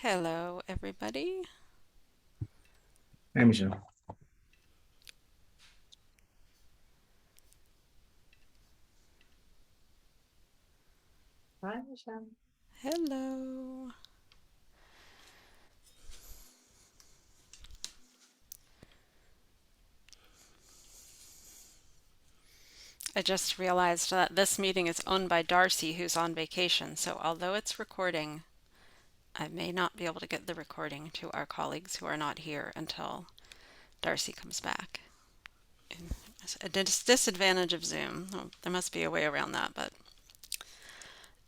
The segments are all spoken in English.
Hello, everybody. Hey, Michelle. Hi, Michelle. Hello. I just realized that this meeting is owned by Darcy, who's on vacation, so although it's recording, I may not be able to get the recording to our colleagues who are not here until Darcy comes back. It's a disadvantage of Zoom. Oh, there must be a way around that, but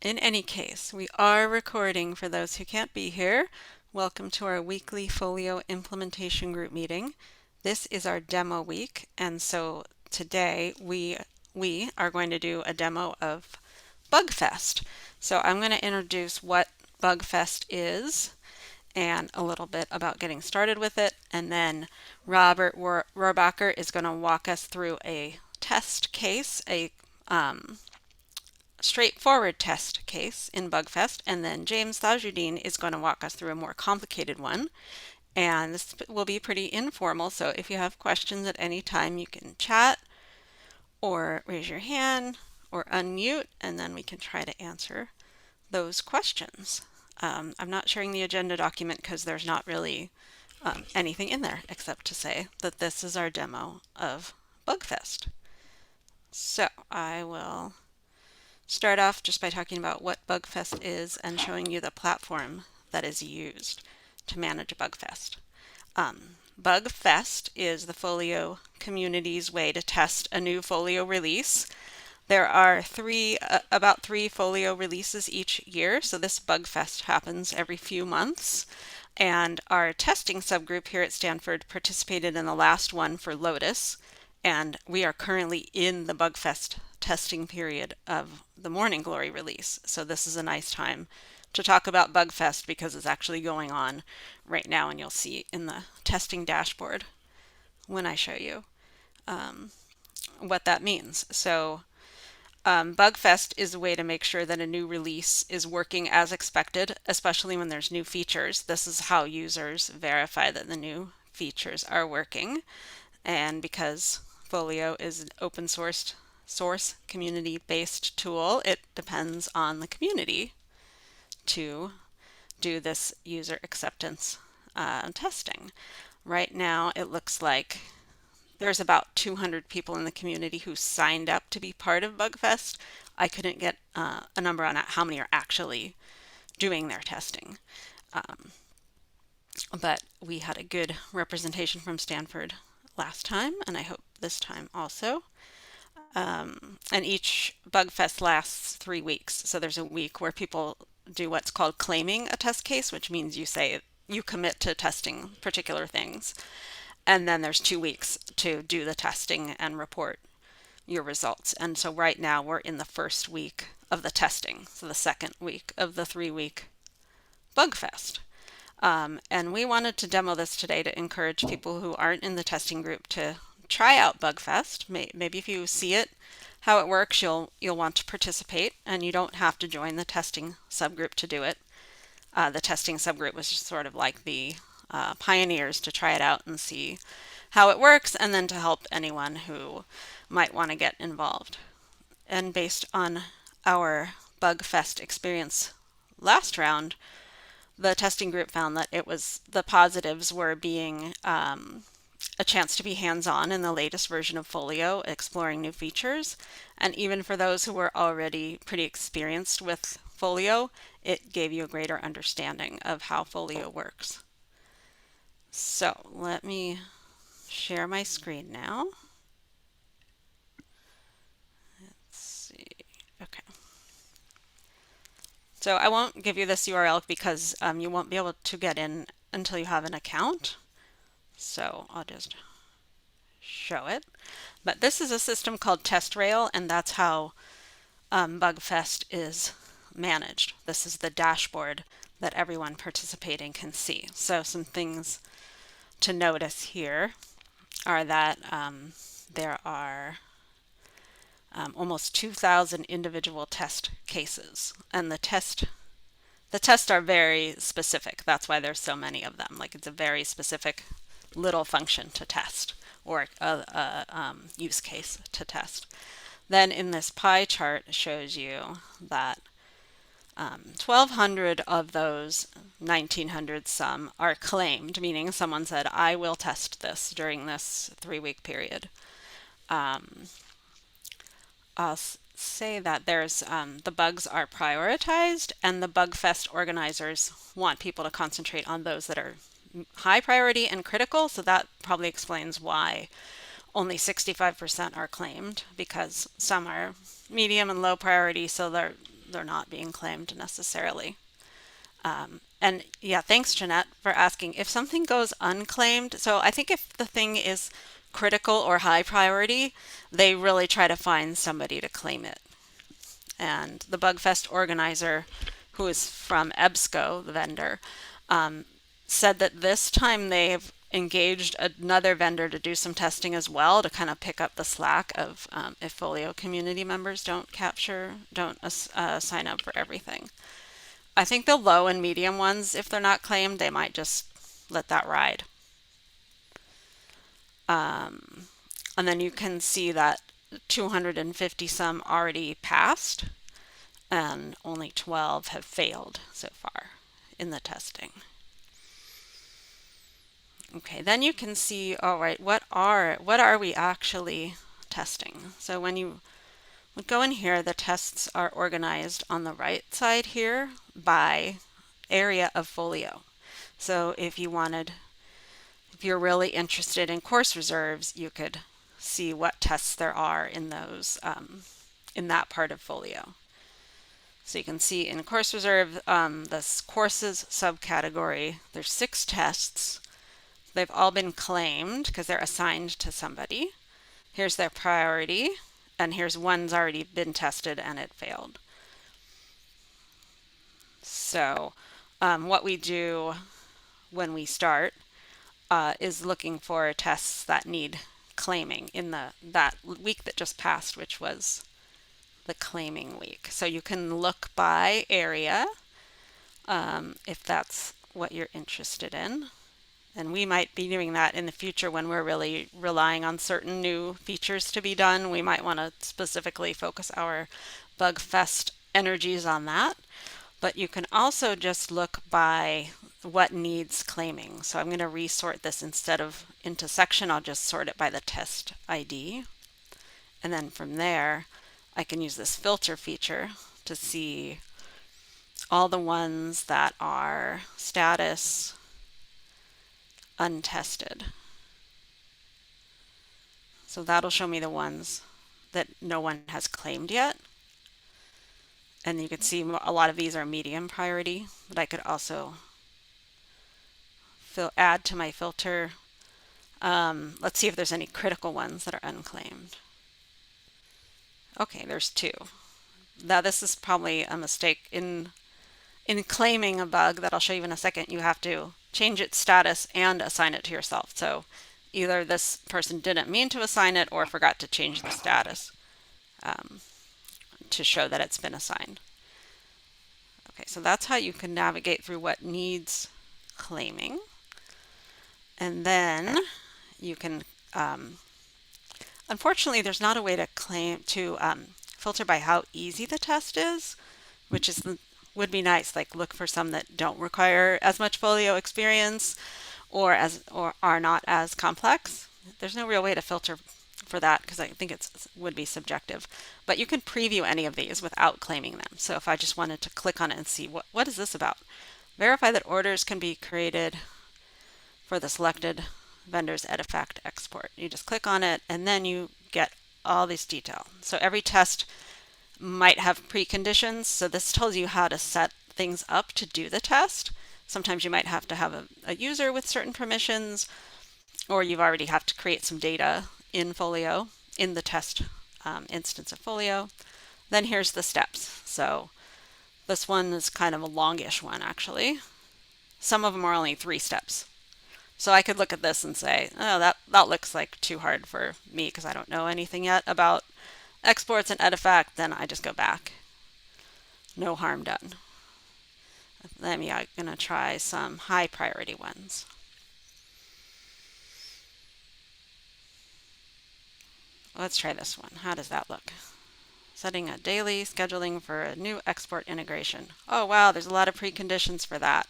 in any case, we are recording for those who can't be here. Welcome to our weekly Folio implementation group meeting. This is our demo week, and so today we are going to do a demo of BugFest. So I'm going to introduce what BugFest is and a little bit about getting started with it, and then Robert Rohrbacher is going to walk us through a test case, a straightforward test case in BugFest, and then James Thajudeen is going to walk us through a more complicated one. And this will be pretty informal, so if you have questions at any time, you can chat or raise your hand or unmute, and then we can try to answer those questions. I'm not sharing the agenda document because there's not really anything in there except to say that this is our demo of BugFest. So I will start off just by talking about what BugFest is and showing you the platform that is used to manage BugFest. BugFest is the Folio community's way to test a new Folio release. There are about three Folio releases each year, so this BugFest happens every few months. And our testing subgroup here at Stanford participated in the last one for Lotus, and we are currently in the BugFest testing period of the Morning Glory release. So this is a nice time to talk about BugFest because it's actually going on right now, and you'll see in the testing dashboard when I show you what that means. So BugFest is a way to make sure that a new release is working as expected, especially when there's new features. This is how users verify that the new features are working. And because Folio is an open source community based tool, it depends on the community to do this user acceptance testing. Right now, it looks like there's about 200 people in the community who signed up to be part of BugFest. I couldn't get a number on how many are actually doing their testing, but we had a good representation from Stanford last time, and I hope this time also. And each BugFest lasts 3 weeks. So there's a week where people do what's called claiming a test case, which means you say you commit to testing particular things. And then there's 2 weeks to do the testing and report your results. And so right now we're in the first week of the testing, so the second week of the 3 week BugFest. And we wanted to demo this today to encourage people who aren't in the testing group to try out BugFest. Maybe if you see it, how it works, you'll want to participate, and you don't have to join the testing subgroup to do it. The testing subgroup was just sort of like the pioneers to try it out and see how it works, and then to help anyone who might want to get involved. And based on our BugFest experience last round, the testing group found that it was the positives were being a chance to be hands-on in the latest version of Folio, exploring new features. And even for those who were already pretty experienced with Folio, it gave you a greater understanding of how Folio works. So let me share my screen now. Let's see. Okay. So I won't give you this URL because you won't be able to get in until you have an account. So I'll just show it. But this is a system called TestRail, and that's how BugFest is managed. This is the dashboard that everyone participating can see. So some things to notice here are that there are almost 2,000 individual test cases, and the tests are very specific. That's why there's so many of them. Like it's a very specific little function to test or a use case to test. Then in this pie chart shows you that 1,200 of those 1,900 some are claimed, meaning someone said, I will test this during this 3-week period. I'll say that there's the bugs are prioritized, and the Bug Fest organizers want people to concentrate on those that are high priority and critical, so that probably explains why only 65% are claimed, because some are medium and low priority, so they're not being claimed necessarily. And yeah, thanks Jeanette for asking if something goes unclaimed. So I think if the thing is critical or high priority, they really try to find somebody to claim it. And the Bugfest organizer, who is from EBSCO, the vendor, said that this time they've engaged another vendor to do some testing as well to kind of pick up the slack of if Folio community members don't sign up for everything. I think the low and medium ones, if they're not claimed, they might just let that ride. And then you can see that 250 some already passed and only 12 have failed so far in the testing. Okay, then you can see, all right, what are we actually testing? So when you would go in here, the tests are organized on the right side here by area of Folio. So if you're really interested in course reserves, you could see what tests there are in those in that part of Folio. So you can see in course reserve, this courses subcategory, there's 6 tests. They've all been claimed because they're assigned to somebody. Here's their priority, and here's one's already been tested and it failed. So what we do when we start is looking for tests that need claiming in that week that just passed, which was the claiming week. So you can look by area if that's what you're interested in. And we might be doing that in the future when we're really relying on certain new features to be done. We might want to specifically focus our Bugfest energies on that. But you can also just look by what needs claiming. So I'm going to resort this instead of into section. I'll just sort it by the test ID. And then from there, I can use this filter feature to see all the ones that are status untested. So that'll show me the ones that no one has claimed yet. And you can see a lot of these are medium priority, but I could also add to my filter. Let's see if there's any critical ones that are unclaimed. Okay, there's 2. Now this is probably a mistake in claiming a bug that I'll show you in a second. You have to change its status and assign it to yourself. So either this person didn't mean to assign it or forgot to change the status to show that it's been assigned. Okay, so that's how you can navigate through what needs claiming. And then you can, unfortunately, there's not a way to filter by how easy the test is, which would be nice. Like look for some that don't require as much Folio experience or are not as complex. There's no real way to filter for that because I think it would be subjective. But you can preview any of these without claiming them. So if I just wanted to click on it and see what is this about? Verify that orders can be created for the selected vendor's Edifact export. You just click on it and then you get all this detail. So every test might have preconditions. So this tells you how to set things up to do the test. Sometimes you might have to have a user with certain permissions, or you already have to create some data in Folio, in the test instance of Folio. Then here's the steps. So this one is kind of a longish one actually. Some of them are only 3 steps. So I could look at this and say, oh, that looks like too hard for me because I don't know anything yet about exports and Edifact. Then I just go back. No harm done. Let me, I'm gonna try some high priority ones. Let's try this one. How does that look? Setting a daily scheduling for a new export integration. Oh wow, there's a lot of preconditions for that,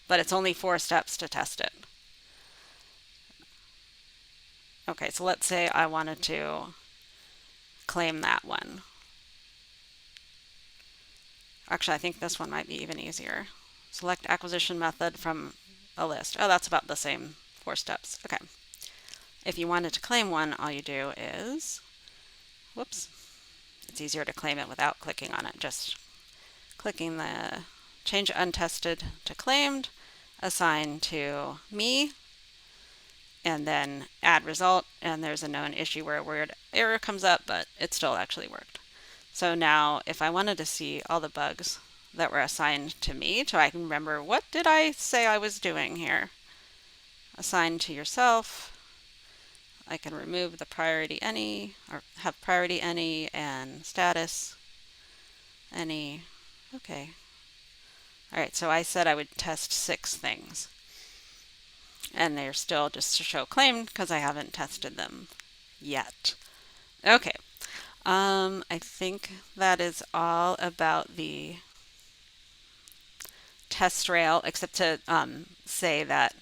but it's only 4 steps to test it. Okay, so let's say I wanted to claim that one. Actually, I think this one might be even easier. Select acquisition method from a list. Oh, that's about the same 4 steps. Okay. If you wanted to claim one, all you do is, whoops, it's easier to claim it without clicking on it. Just clicking the change untested to claimed, assign to me, and then add result, and there's a known issue where a weird error comes up, but it still actually worked. So now if I wanted to see all the bugs that were assigned to me, so I can remember what did I say I was doing here. Assign to yourself. I can remove the priority any, or have priority any and status any. Okay. All right, so I said I would test 6 things. And they're still just to show claimed because I haven't tested them yet. Okay. I think that is all about the test rail, except to say that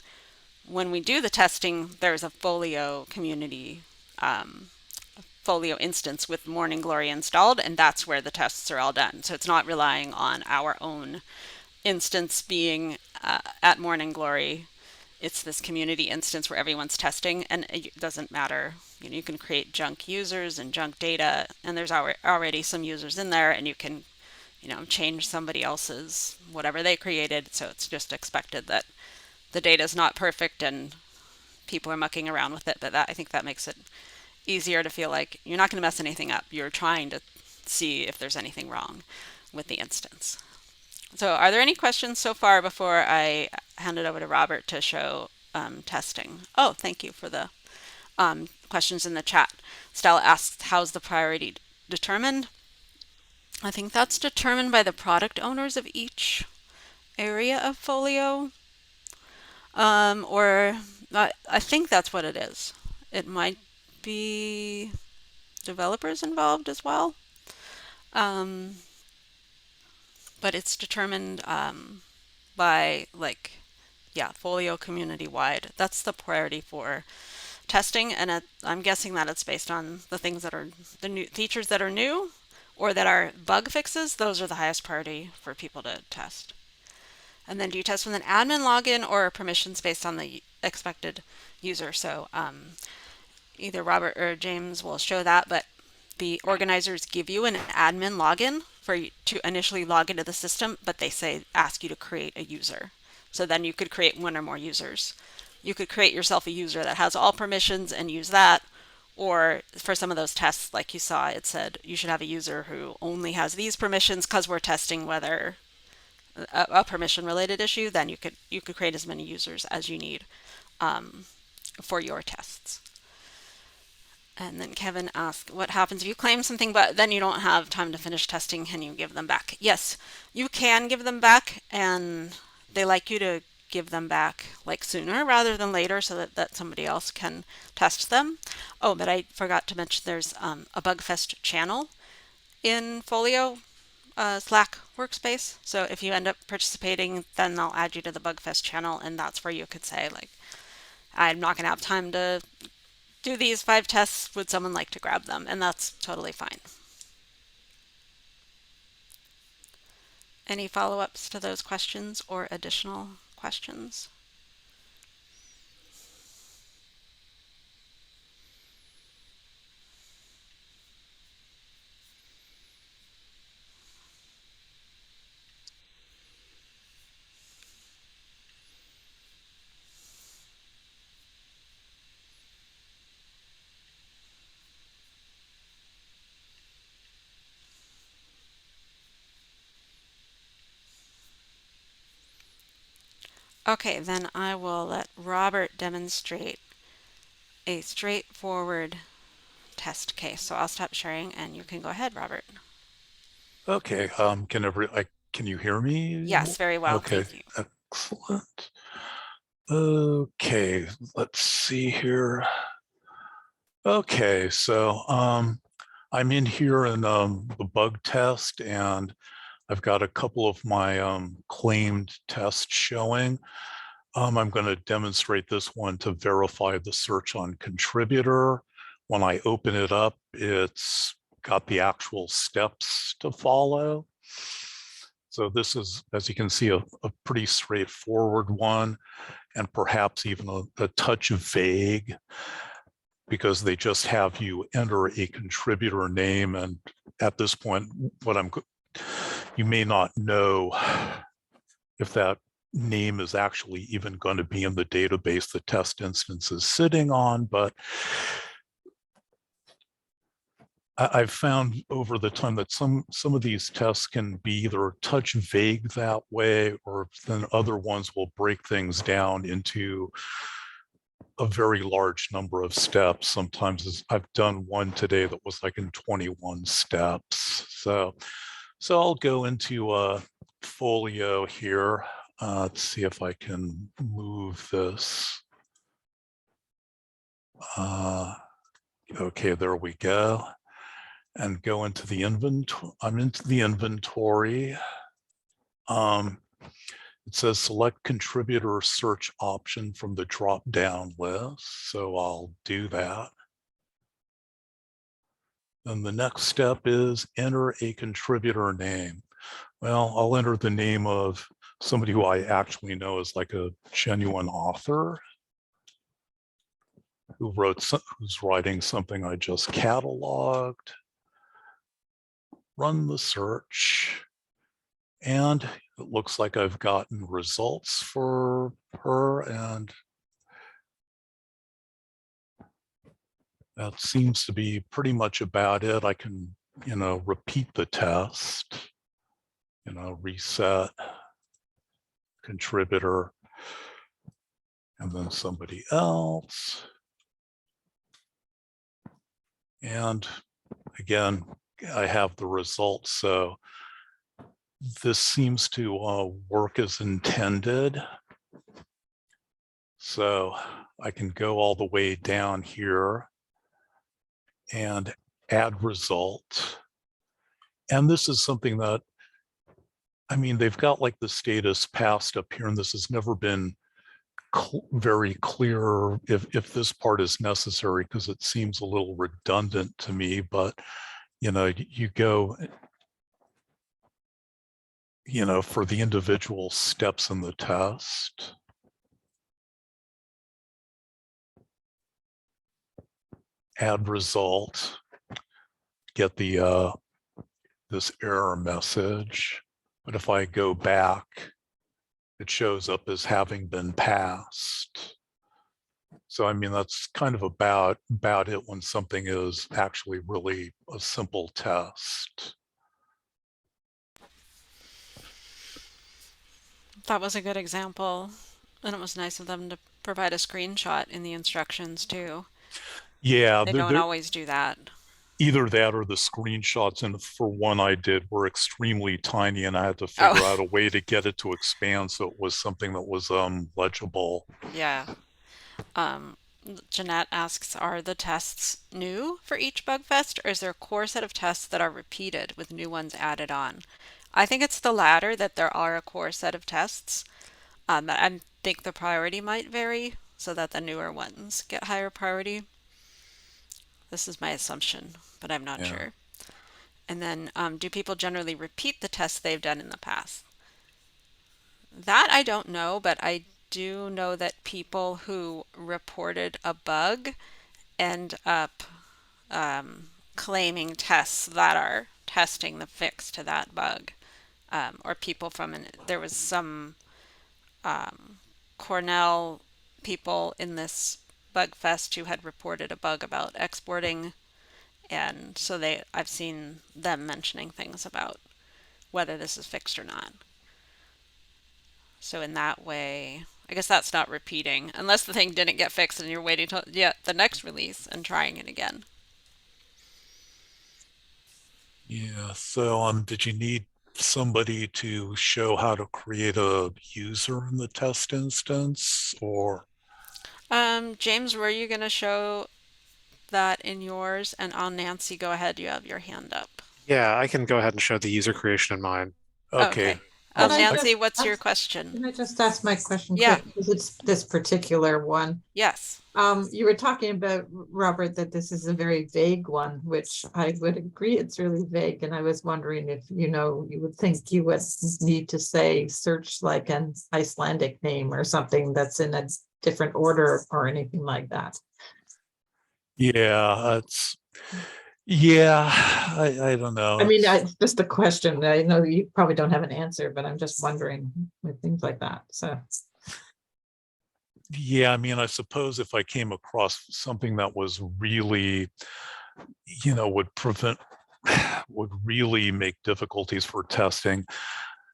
when we do the testing, there's a Folio community Folio instance with Morning Glory installed, and that's where the tests are all done. So it's not relying on our own instance being at Morning Glory. It's this community instance where everyone's testing, and it doesn't matter. You know, you can create junk users and junk data, and there's already some users in there, and you can, you know, change somebody else's whatever they created. So it's just expected that the data is not perfect and people are mucking around with it. But that, I think that makes it easier to feel like you're not going to mess anything up. You're trying to see if there's anything wrong with the instance. So are there any questions so far before I hand it over to Robert to show testing? Oh, thank you for the questions in the chat. Stella asks, how's the priority determined? I think that's determined by the product owners of each area of Folio. Or I think that's what it is. It might be developers involved as well. Um, but it's determined by like, yeah, Folio community wide. That's the priority for testing, and I'm guessing that it's based on the things that are the new features that are new or that are bug fixes. Those are the highest priority for people to test. And then do you test with an admin login or permissions based on the expected user? So either Robert or James will show that, but the organizers give you an admin login for you to initially log into the system, but they ask you to create a user. So then you could create one or more users. You could create yourself a user that has all permissions and use that. Or for some of those tests, like you saw, it said you should have a user who only has these permissions because we're testing whether a permission related issue. Then you could create as many users as you need for your tests. And then Kevin asked, what happens if you claim something, but then you don't have time to finish testing? Can you give them back? Yes, you can give them back, and they like you to give them back like sooner rather than later so that somebody else can test them. Oh, but I forgot to mention there's a BugFest channel in Folio Slack workspace. So if you end up participating, then they'll add you to the BugFest channel, and that's where you could say, like, I'm not going to have time to do these 5 tests, would someone like to grab them? And that's totally fine. Any follow-ups to those questions or additional questions? Okay, then I will let Robert demonstrate a straightforward test case. So I'll stop sharing and you can go ahead, Robert. Okay, can you hear me? Yes, very well. Okay, Thank you. excellent. Okay, let's see here. Okay, so I'm in here in the bug test, and I've got a couple of my claimed tests showing. I'm going to demonstrate this one to verify the search on contributor. When I open it up, it's got the actual steps to follow. So this is, as you can see, a pretty straightforward one, and perhaps even a touch vague, because they just have you enter a contributor name. And at this point, you may not know if that name is actually even going to be in the database the test instance is sitting on, but I've found over the time that some of these tests can be either touch vague that way, or then other ones will break things down into a very large number of steps. Sometimes I've done one today that was like in 21 steps. So I'll go into Folio here. Let's see if I can move this. Okay, there we go. And go into the inventory. I'm into the inventory. It says select contributor search option from the drop-down list. So I'll do that. Then the next step is enter a contributor name. Well, I'll enter the name of somebody who I actually know is like a genuine author who's writing something I just cataloged. Run the search, and it looks like I've gotten results for her, and that seems to be pretty much about it. I can, repeat the test, reset contributor, and then somebody else. And again, I have the results. So this seems to work as intended. So I can go all the way down here and add result. And this is something that, they've got like the status passed up here, and this has never been very clear if this part is necessary, because it seems a little redundant to me. But you go, for the individual steps in the test. Add result, get the this error message. But if I go back, it shows up as having been passed. So that's kind of about it when something is actually really a simple test. That was a good example, and it was nice of them to provide a screenshot in the instructions too. Yeah, They don't always do that. Either that or the screenshots, and for one I did, were extremely tiny, and I had to figure out a way to get it to expand so it was something that was legible. Yeah. Jeanette asks, are the tests new for each BugFest, or is there a core set of tests that are repeated with new ones added on? I think it's the latter, that there are a core set of tests. I think the priority might vary so that the newer ones get higher priority. This is my assumption, but I'm not sure. And then do people generally repeat the tests they've done in the past? That I don't know, but I do know that people who reported a bug end up claiming tests that are testing the fix to that bug. Or people there was some Cornell people in this bug fest who had reported a bug about exporting, and so I've seen them mentioning things about whether this is fixed or not. So in that way, I guess that's not repeating, unless the thing didn't get fixed and you're waiting till the next release and trying it again. Yeah, so did you need somebody to show how to create a user in the test instance, or? James, were you gonna show that in yours? And on Nancy, go ahead. You have your hand up. Yeah, I can go ahead and show the user creation in mine. Okay. Okay. Can I Nancy, just what's your ask- question? Can I just ask my question Yeah. quick? Because it's this particular one. Yes. You were talking about, Robert, that this is a very vague one, which I would agree it's really vague. And I was wondering if, you would think you would need to say search like an Icelandic name or something that's in a different order or anything like that. Yeah, yeah, I don't know. I mean, it's just a question. I know you probably don't have an answer, but I'm just wondering with things like that. So, Yeah, I mean, I suppose if I came across something that was really, would really make difficulties for testing,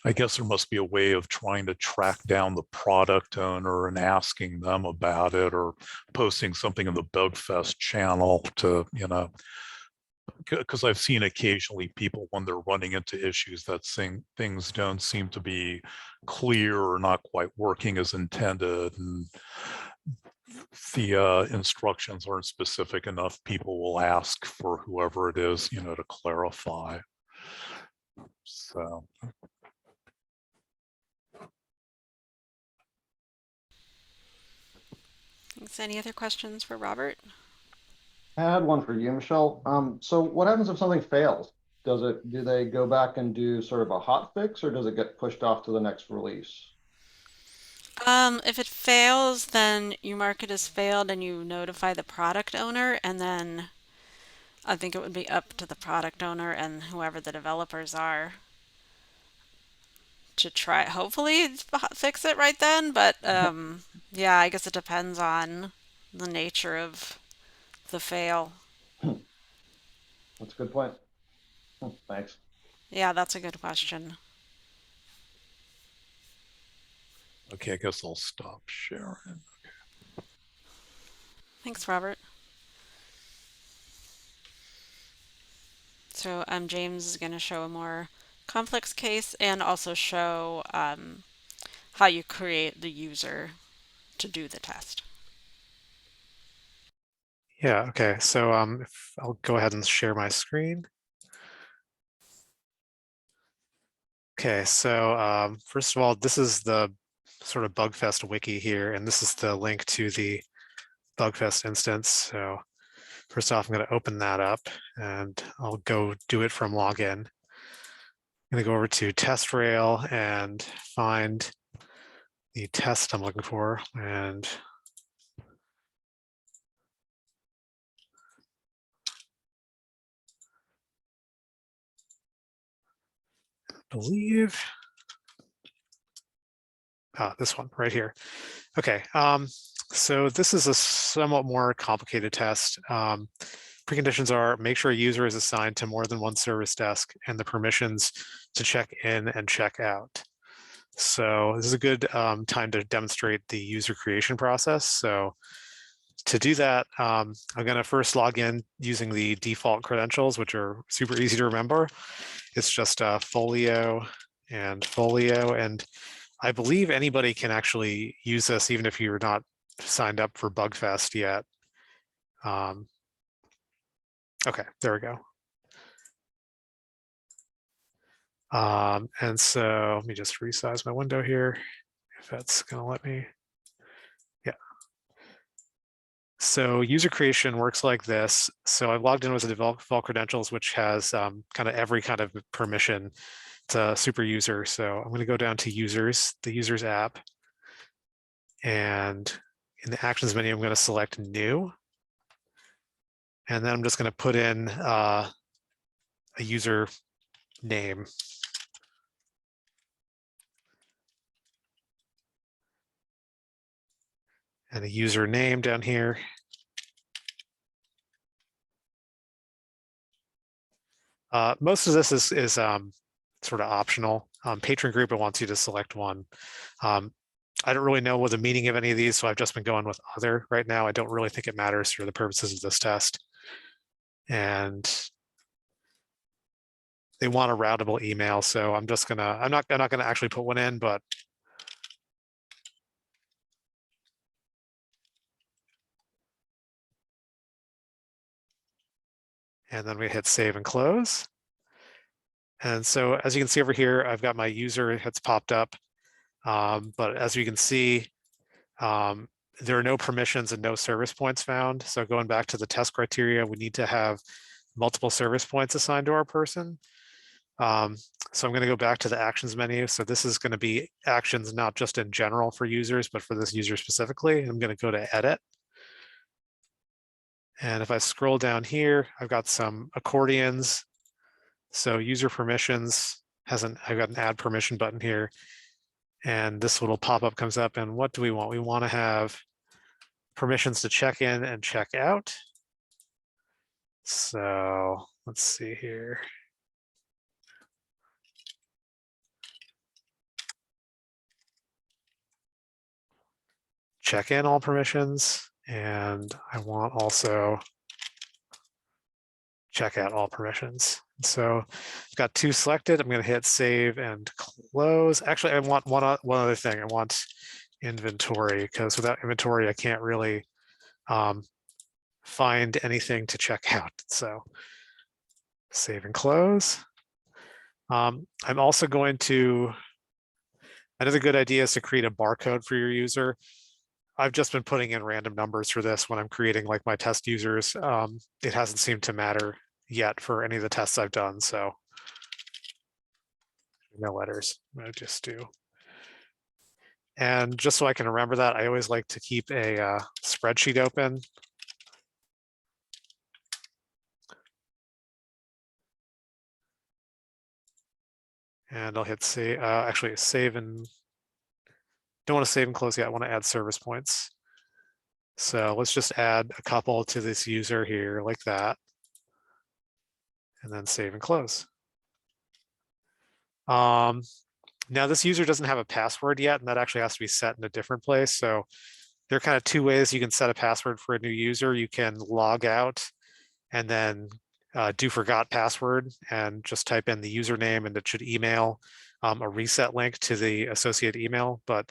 I guess there must be a way of trying to track down the product owner and asking them about it, or posting something in the BugFest channel to, because I've seen occasionally people when they're running into issues that things don't seem to be clear or not quite working as intended, and the instructions aren't specific enough, people will ask for whoever it is, to clarify. So. Thanks. Any other questions for Robert? I had one for you, Michelle. So what happens if something fails? Do they go back and do sort of a hot fix, or does it get pushed off to the next release? If it fails, then you mark it as failed and you notify the product owner, and then I think it would be up to the product owner and whoever the developers are to try, hopefully fix it right then. But yeah, I guess it depends on the nature of the fail. That's a good point. Thanks. Yeah, that's a good question. Okay, I guess I'll stop sharing. Thanks, Robert. So James is going to show a more complex case and also show how you create the user to do the test. Yeah, okay. So if I'll go ahead and share my screen. Okay, so first of all, this is the sort of BugFest wiki here, and this is the link to the BugFest instance. So first off, I'm going to open that up and I'll go do it from login. I'm going to go over to TestRail and find the test I'm looking for, and believe this one right here. Okay, so this is a somewhat more complicated test. Preconditions are make sure a user is assigned to more than one service desk and the permissions to check in and check out. So this is a good time to demonstrate the user creation process. So to do that, I'm going to first log in using the default credentials, which are super easy to remember. It's just Folio and Folio, and I believe anybody can actually use this even if you're not signed up for BugFest yet. Okay, there we go. And so let me just resize my window here, if that's going to let me. Yeah. So user creation works like this. So I've logged in with the default credentials, which has kind of every kind of permission to super user. So I'm going to go down to users, the users app. And in the actions menu, I'm going to select new. And then I'm just going to put in a user name. And a user name down here. Most of this is sort of optional. Patron group, it wants you to select one. I don't really know what the meaning of any of these, so I've just been going with other right now. I don't really think it matters for the purposes of this test. And they want a routable email. So I'm just gonna, I'm not gonna actually put one in, but and then we hit save and close. And so as you can see over here, I've got my user that's popped up. But as you can see, there are no permissions and no service points found. So going back to the test criteria, we need to have multiple service points assigned to our person. So I'm going to go back to the actions menu. So this is going to be actions not just in general for users, but for this user specifically. I'm going to go to edit. And if I scroll down here, I've got some accordions. So user permissions I've got an add permission button here. And this little pop-up comes up, and what do we want? We want to have permissions to check in and check out. So let's see here. Check in all permissions, and I want also check out all permissions. So I've got 2 selected. I'm going to hit save and close. Actually, I want one other thing. I want inventory, because without inventory, I can't really find anything to check out. So save and close. I'm also going to, another good idea is to create a barcode for your user. I've just been putting in random numbers for this when I'm creating like my test users. It hasn't seemed to matter yet for any of the tests I've done. So no letters, I'm gonna just do. And just so I can remember that, I always like to keep a spreadsheet open. And I'll hit save, actually save and, don't want to save and close yet, I want to add service points. So let's just add a couple to this user here like that. And then save and close. Now this user doesn't have a password yet, and that actually has to be set in a different place. So there are kind of 2 ways you can set a password for a new user. You can log out and then do forgot password and just type in the username, and it should email a reset link to the associated email. But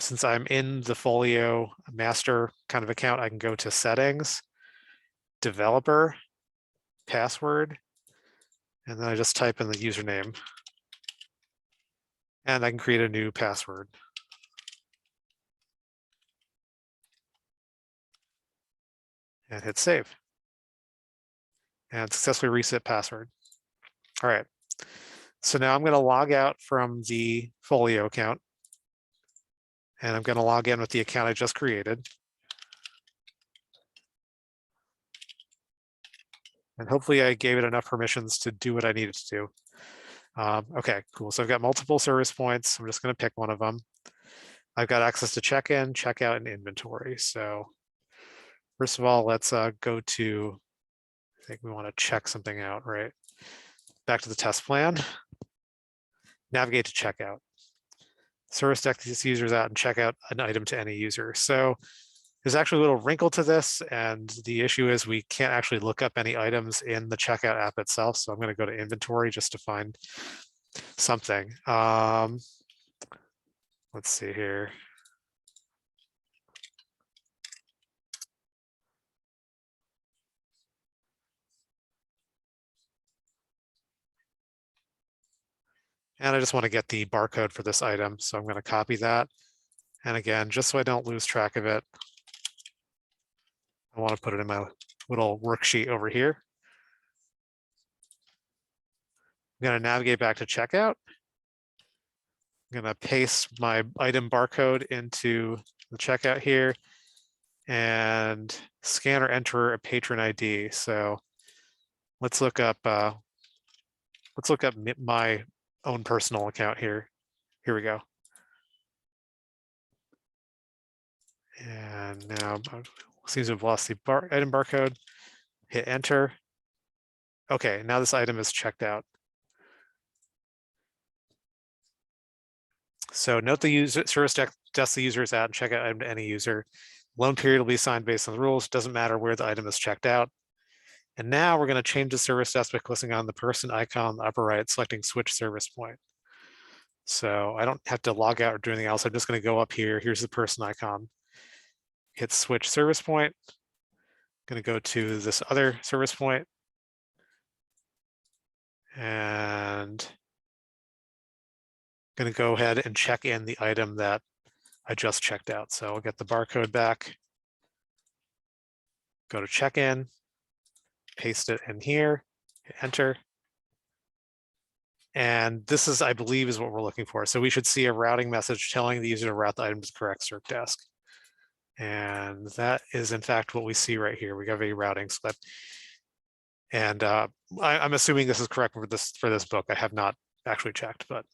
since I'm in the Folio master kind of account, I can go to settings, developer, password, and then I just type in the username. And I can create a new password. And hit save. And successfully reset password. All right. So now I'm going to log out from the Folio account. And I'm going to log in with the account I just created. And hopefully I gave it enough permissions to do what I needed to do. Okay, cool. So I've got multiple service points. I'm just going to pick one of them. I've got access to check-in, checkout, and inventory. So first of all, let's go to, I think we want to check something out, right? Back to the test plan. Navigate to checkout. Service deck these users out and check out an item to any user. So there's actually a little wrinkle to this, and the issue is we can't actually look up any items in the checkout app itself. So I'm going to go to inventory just to find something. Let's see here. And I just want to get the barcode for this item. So I'm going to copy that. And again, just so I don't lose track of it, I want to put it in my little worksheet over here. I'm going to navigate back to checkout. I'm going to paste my item barcode into the checkout here and scan or enter a patron ID. So let's look up my own personal account here. Here we go. And now seems to have lost the item barcode. Hit enter. Okay, now this item is checked out. So note the user service deck the user is at and check out item to any user. Loan period will be assigned based on the rules. Doesn't matter where the item is checked out. And now we're going to change the service desk by clicking on the person icon on the upper right, selecting switch service point. So I don't have to log out or do anything else. I'm just going to go up here. Here's the person icon. Hit switch service point. Going to go to this other service point. And going to go ahead and check in the item that I just checked out. So I'll get the barcode back. Go to check in, paste it in here, hit enter. And this is, I believe, is what we're looking for. So we should see a routing message telling the user to route the item to the correct circ desk. And that is in fact what we see right here. We have a routing slip. And I'm assuming this is correct for this book. I have not actually checked, but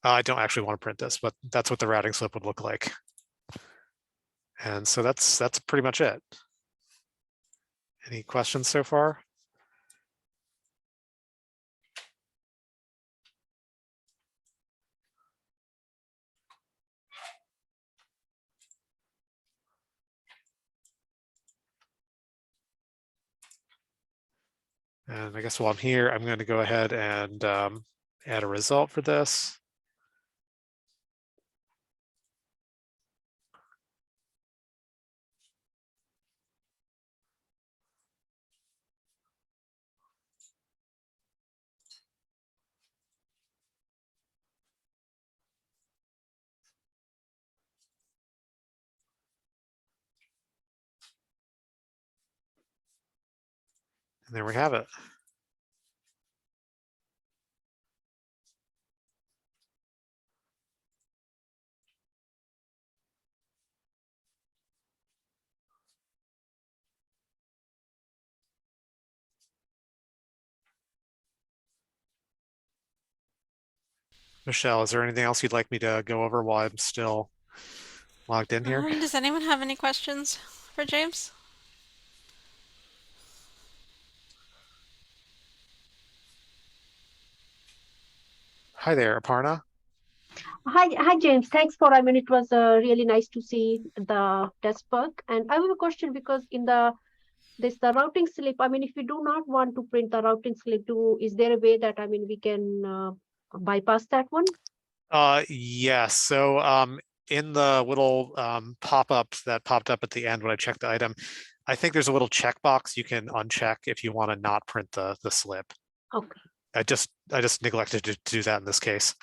I don't actually want to print this, but that's what the routing slip would look like. And so that's pretty much it. Any questions so far? And I guess while I'm here, I'm going to go ahead and add a result for this. And there we have it. Michelle, is there anything else you'd like me to go over while I'm still logged in here? Does anyone have any questions for James? Hi there, Aparna. Hi, James. Thanks for, it was really nice to see the test book. And I have a question because in the routing slip, if we do not want to print the routing slip, is there a way that, we can bypass that one? Yes. So in the little pop-up that popped up at the end when I checked the item, I think there's a little checkbox you can uncheck if you want to not print the slip. Okay. I just neglected to do that in this case.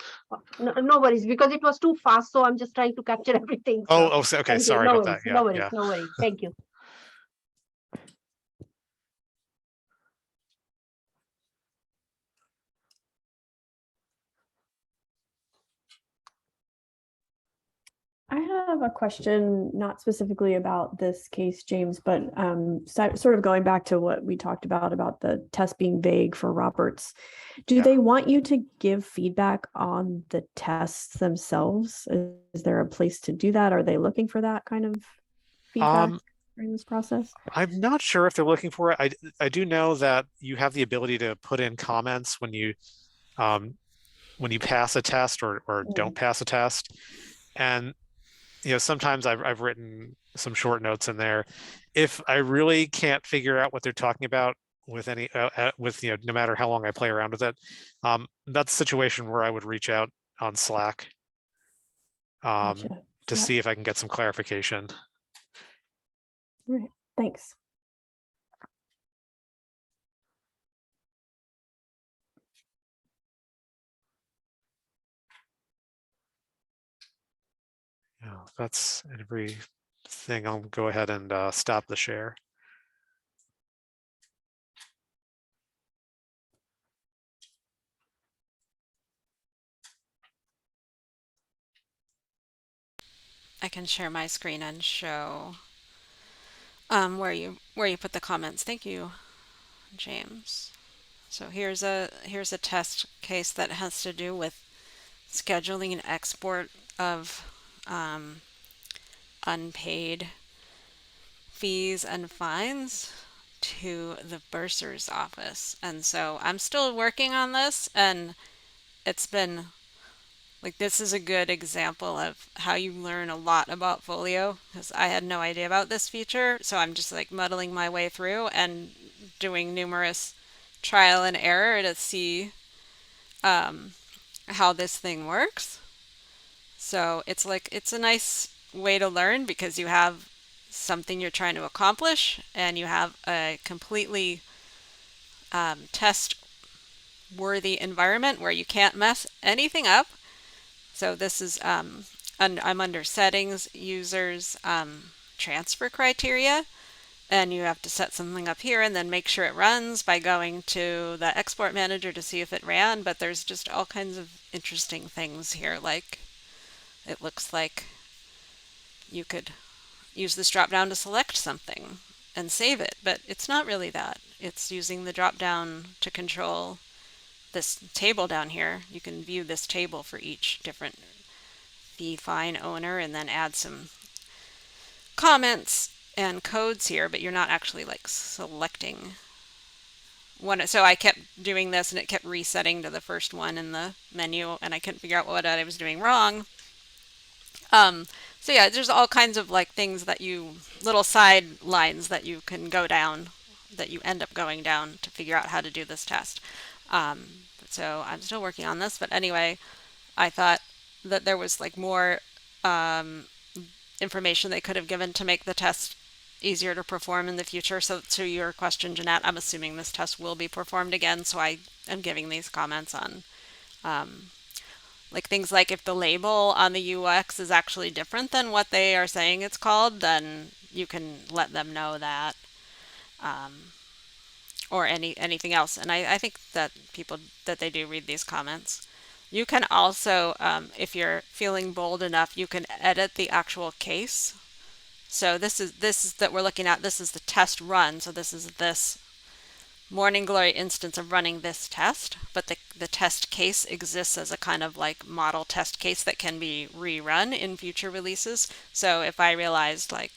No worries, because it was too fast, so I'm just trying to capture everything. So Okay. thank you. Sorry No about worries, that. Yeah, no worries, yeah. no worries. Thank you. I have a question, not specifically about this case, James, but sort of going back to what we talked about the test being vague for Roberts. Do Yeah. they want you to give feedback on the tests themselves? Is there a place to do that? Are they looking for that kind of feedback during this process? I'm not sure if they're looking for it. I do know that you have the ability to put in comments when you pass a test or don't pass a test. And sometimes I've written some short notes in there. If I really can't figure out what they're talking about with any no matter how long I play around with it, that's a situation where I would reach out on Slack Gotcha. to see if I can get some clarification. All right. Thanks. Yeah, that's everything. I'll go ahead and stop the share. I can share my screen and show where you put the comments. Thank you, James. So here's a test case that has to do with scheduling and export of unpaid fees and fines to the bursar's office. And so I'm still working on this, and it's been Like this is a good example of how you learn a lot about Folio because I had no idea about this feature. So I'm just like muddling my way through and doing numerous trial and error to see um, how this thing works. So it's like it's a nice way to learn because you have something you're trying to accomplish and you have a completely test worthy environment where you can't mess anything up. So this is, I'm under settings, users, transfer criteria, and you have to set something up here and then make sure it runs by going to the export manager to see if it ran. But there's just all kinds of interesting things here. Like it looks like you could use this drop down to select something and save it, but it's not really that. It's using the drop down to control this table down here. You can view this table for each different fee fine owner and then add some comments and codes here, but you're not actually like selecting one. So I kept doing this and it kept resetting to the first one in the menu and I couldn't figure out what I was doing wrong. So yeah, there's all kinds of like things that you, little side lines that you can go down, that you end up going down to figure out how to do this test. So I'm still working on this, but anyway, I thought that there was like more information they could have given to make the test easier to perform in the future. So to your question, Jeanette, I'm assuming this test will be performed again. So I am giving these comments on like things like if the label on the UX is actually different than what they are saying it's called, then you can let them know that. Or anything else. And I think that people that they do read these comments. You can also, if you're feeling bold enough, you can edit the actual case. So this is that we're looking at. This is the test run. So this is this Morning Glory instance of running this test, but the test case exists as a kind of like model test case that can be rerun in future releases. So if I realized like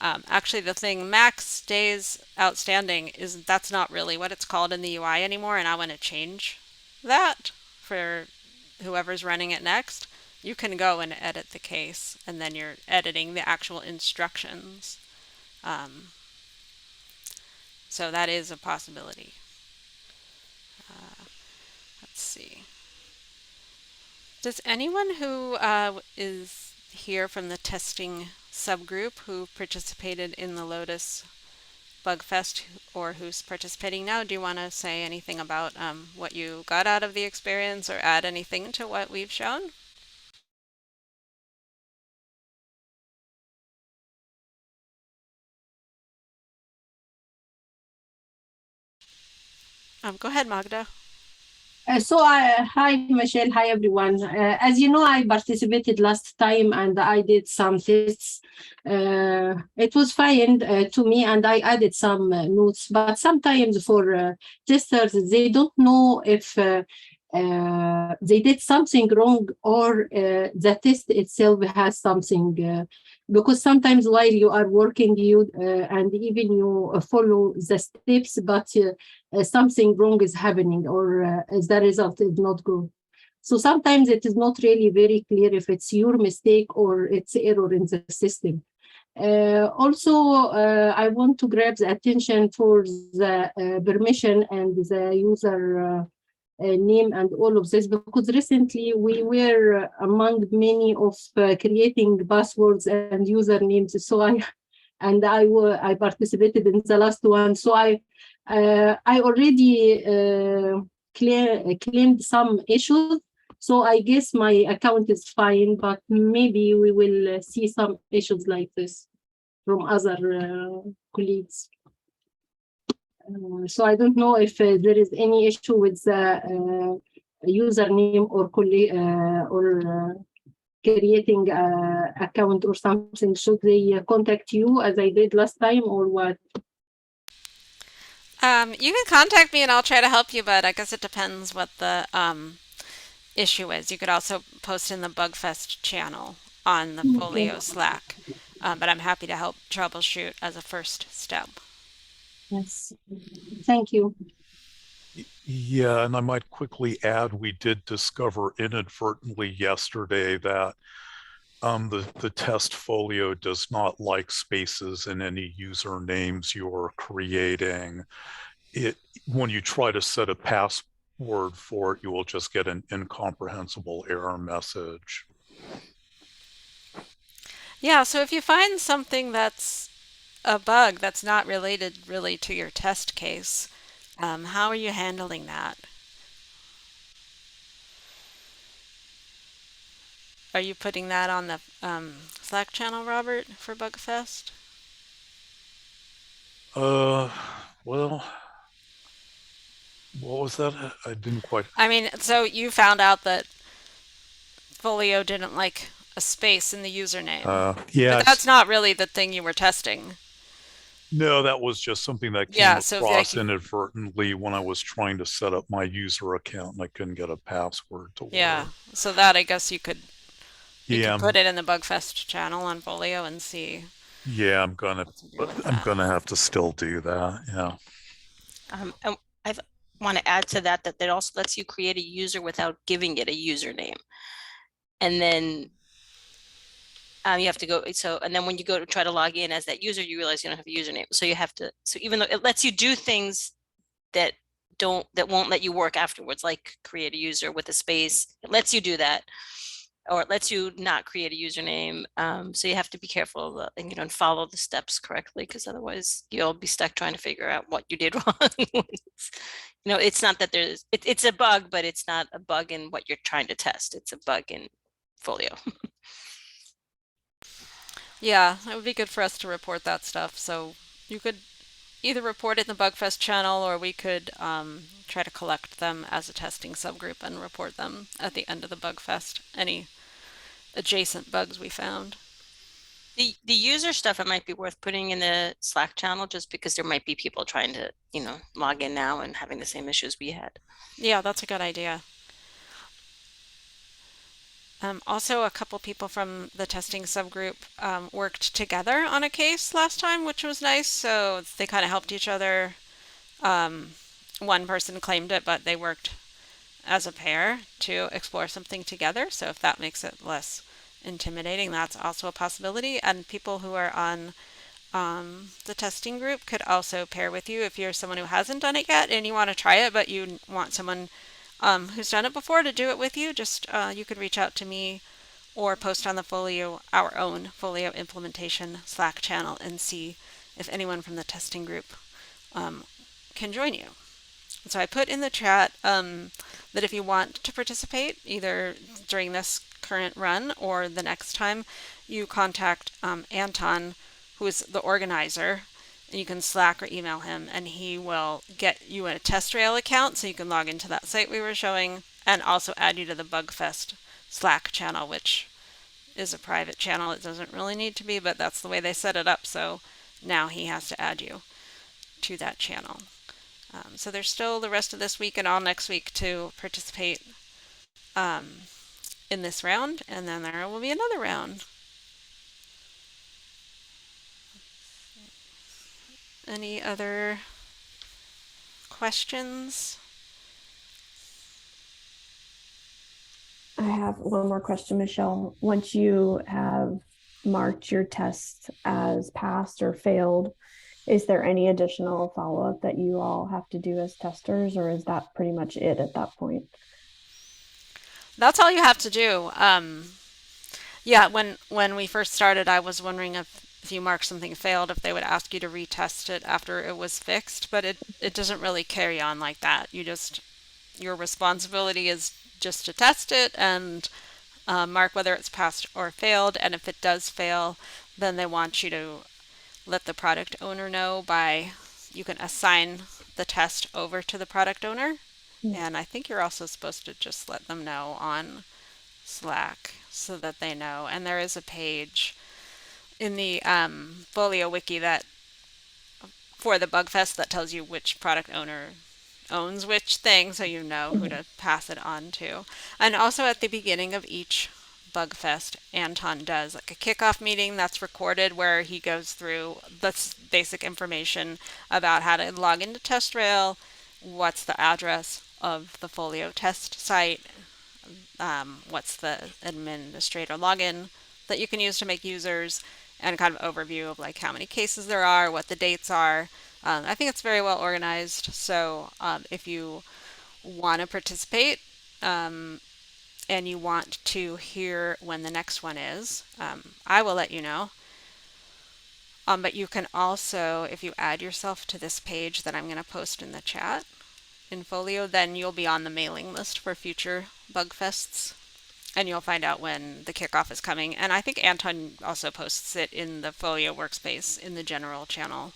actually the thing max stays outstanding that's not really what it's called in the UI anymore, and I want to change that for whoever's running it next, you can go and edit the case and then you're editing the actual instructions. So that is a possibility. Let's see. Does anyone who is here from the testing subgroup who participated in the Lotus Bugfest or who's participating now, do you want to say anything about what you got out of the experience or add anything to what we've shown? Go ahead, Magda. Hi, Michelle. Hi, everyone. As you know, I participated last time and I did some tests. It was fine to me, and I added some notes. But sometimes for testers, they don't know if they did something wrong or the test itself has something. Because sometimes while you are working, and even you follow the steps, but something wrong is happening or the result is not good. So sometimes it is not really very clear if it's your mistake or it's error in the system. Also, I want to grab the attention for the permission and the user name and all of this, because recently we were among many of creating passwords and usernames. So I participated in the last one. So I already claimed some issues. So I guess my account is fine, but maybe we will see some issues like this from other colleagues. So I don't know if there is any issue with the username or creating an account or something. Should they contact you as I did last time or what? You can contact me and I'll try to help you, but I guess it depends what the issue is. You could also post in the Bugfest channel on the Folio Slack, but I'm happy to help troubleshoot as a first step. Yes, thank you. Yeah, and I might quickly add, we did discover inadvertently yesterday that the test folio does not like spaces in any usernames you're creating. It when you try to set a password for it, you will just get an incomprehensible error message. Yeah, so if you find something that's a bug that's not related really to your test case, how are you handling that? Are you putting that on the Slack channel, Robert, for BugFest? Uh, well, what was that? I didn't quite. I mean, so you found out that Folio didn't like a space in the username, Yeah, but that's not really the thing you were testing. no, that was just something that came Yeah, so like across inadvertently when I was trying to set up my user account and I couldn't get a password to yeah, work. so that I guess you Yeah, could put it in the BugFest channel on Folio and see yeah, I'm gonna, what to do but with I'm that. gonna have to still do that. Yeah. And I want to add to that that it also lets you create a user without giving it a username. And then you have to go, and then when you go to try to log in as that user, you realize you don't have a username. So you have to, so even though it lets you do things that won't let you work afterwards, like create a user with a space, it lets you do that, or it lets you not create a username. So you have to be careful and follow the steps correctly, because otherwise you'll be stuck trying to figure out what you did wrong. It's not that it's a bug, but it's not a bug in what you're trying to test. It's a bug in Folio. Yeah, it would be good for us to report that stuff. So you could either report it in the BugFest channel, or we could try to collect them as a testing subgroup and report them at the end of the BugFest. Any adjacent bugs we found. The user stuff, it might be worth putting in the Slack channel, just because there might be people trying to, log in now and having the same issues we had. Yeah, that's a good idea. Also, a couple people from the testing subgroup worked together on a case last time, which was nice. So they kind of helped each other. One person claimed it, but they worked as a pair to explore something together. So if that makes it less intimidating, that's also a possibility. And people who are on the testing group could also pair with you if you're someone who hasn't done it yet and you want to try it, but you want someone who's done it before to do it with you. Just you could reach out to me or post on the Folio, our own Folio implementation Slack channel, and see if anyone from the testing group can join you. So I put in the chat that if you want to participate, either during this current run or the next time, you contact Anton, who is the organizer, and you can Slack or email him, and he will get you a TestRail account so you can log into that site we were showing, and also add you to the BugFest Slack channel, which is a private channel. It doesn't really need to be, but that's the way they set it up. So now he has to add you to that channel. So there's still the rest of this week and all next week to participate in this round, and then there will be another round. Any other questions? I have one more question, Michelle. Once you have marked your tests as passed or failed, is there any additional follow-up that you all have to do as testers, or is that pretty much it at that point? That's all you have to do. Yeah, when we first started, I was wondering if you mark something failed, if they would ask you to retest it after it was fixed, but it doesn't really carry on like that. Your responsibility is just to test it and mark whether it's passed or failed. And if it does fail, then they want you to let the product owner know you can assign the test over to the product owner. And I think you're also supposed to just let them know on Slack so that they know. And there is a page in the Folio wiki that for the BugFest that tells you which product owner owns which thing, so you know who to pass it on to. And also at the beginning of each BugFest, Anton does like a kickoff meeting that's recorded where he goes through the basic information about how to log into TestRail what's the address of the Folio test site, what's the administrator login that you can use to make users, and kind of overview of like how many cases there are, what the dates are. I think it's very well organized. So if you want to participate and you want to hear when the next one is, I will let you know. But you can also, if you add yourself to this page that I'm going to post in the chat in Folio, then you'll be on the mailing list for future Bug Fests, and you'll find out when the kickoff is coming. And I think Anton also posts it in the Folio workspace in the general channel.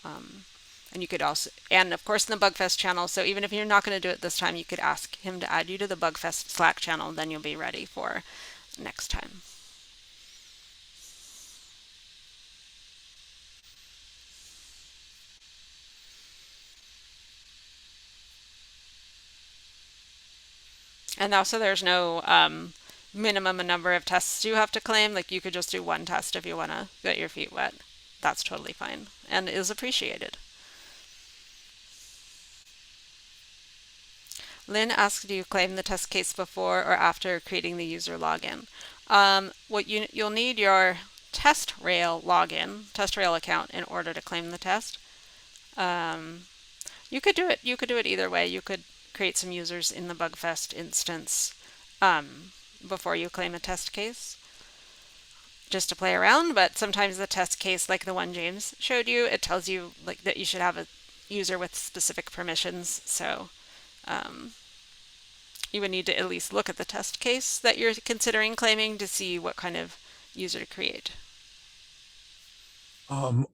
And you could also, and of course in the BugFest channel, so even if you're not going to do it this time, you could ask him to add you to the BugFest Slack channel, then you'll be ready for next time. And also there's no minimum number of tests you have to claim. Like you could just do one test if you want to get your feet wet. That's totally fine and is appreciated. Lynn asks, do you claim the test case before or after creating the user login? What you'll need your TestRail login, TestRail account in order to claim the test. You could do it either way. You could create some users in the BugFest instance before you claim a test case, just to play around. But sometimes the test case, like the one James showed you, it tells you like that you should have a user with specific permissions. So you would need to at least look at the test case that you're considering claiming to see what kind of user to create.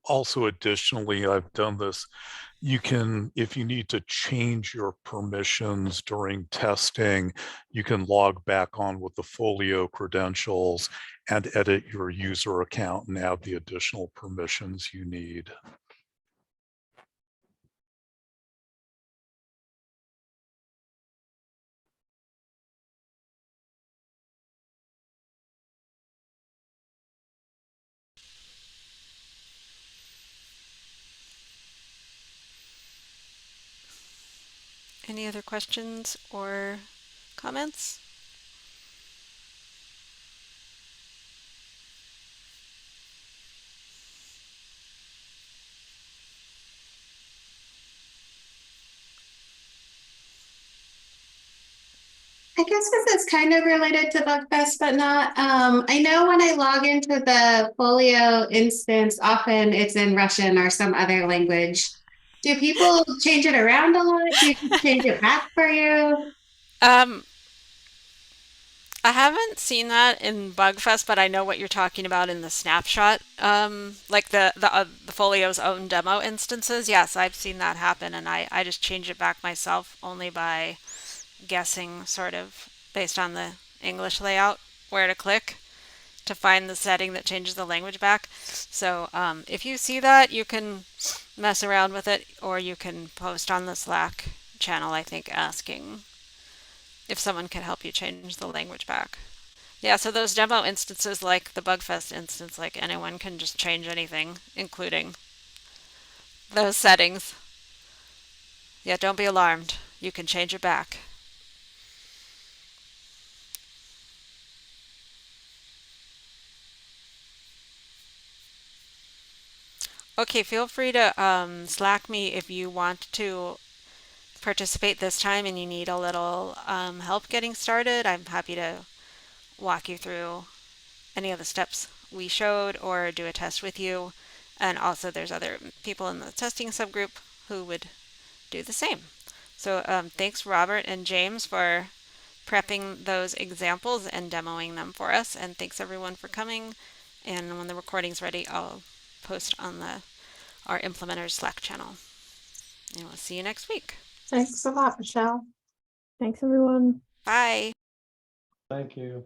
Also, additionally, I've done this. You can, if you need to change your permissions during testing, you can log back on with the Folio credentials and edit your user account and add the additional permissions you need. Any other questions or comments? I guess this is kind of related to BugFest, but not. I know when I log into the Folio instance, often it's in Russian or some other language. Do people change it around a lot? Do you change it back for you? I haven't seen that in BugFest, but I know what you're talking about in the snapshot, like the Folio's own demo instances. Yes, I've seen that happen, and I just change it back myself only by guessing, sort of based on the English layout, where to click to find the setting that changes the language back. So if you see that, you can mess around with it, or you can post on the Slack channel, I think, asking if someone can help you change the language back. Yeah, so those demo instances, like the BugFest instance, like anyone can just change anything, including those settings. Yeah, don't be alarmed. You can change it back. Okay, feel free to Slack me if you want to participate this time and you need a little help getting started. I'm happy to walk you through any of the steps we showed or do a test with you. And also there's other people in the testing subgroup who would do the same. So thanks Robert and James for prepping those examples and demoing them for us. And thanks everyone for coming. And when the recording's ready, I'll post on our implementers Slack channel. And we'll see you next week. Thanks a lot, Michelle. Thanks, everyone. Bye. Thank you.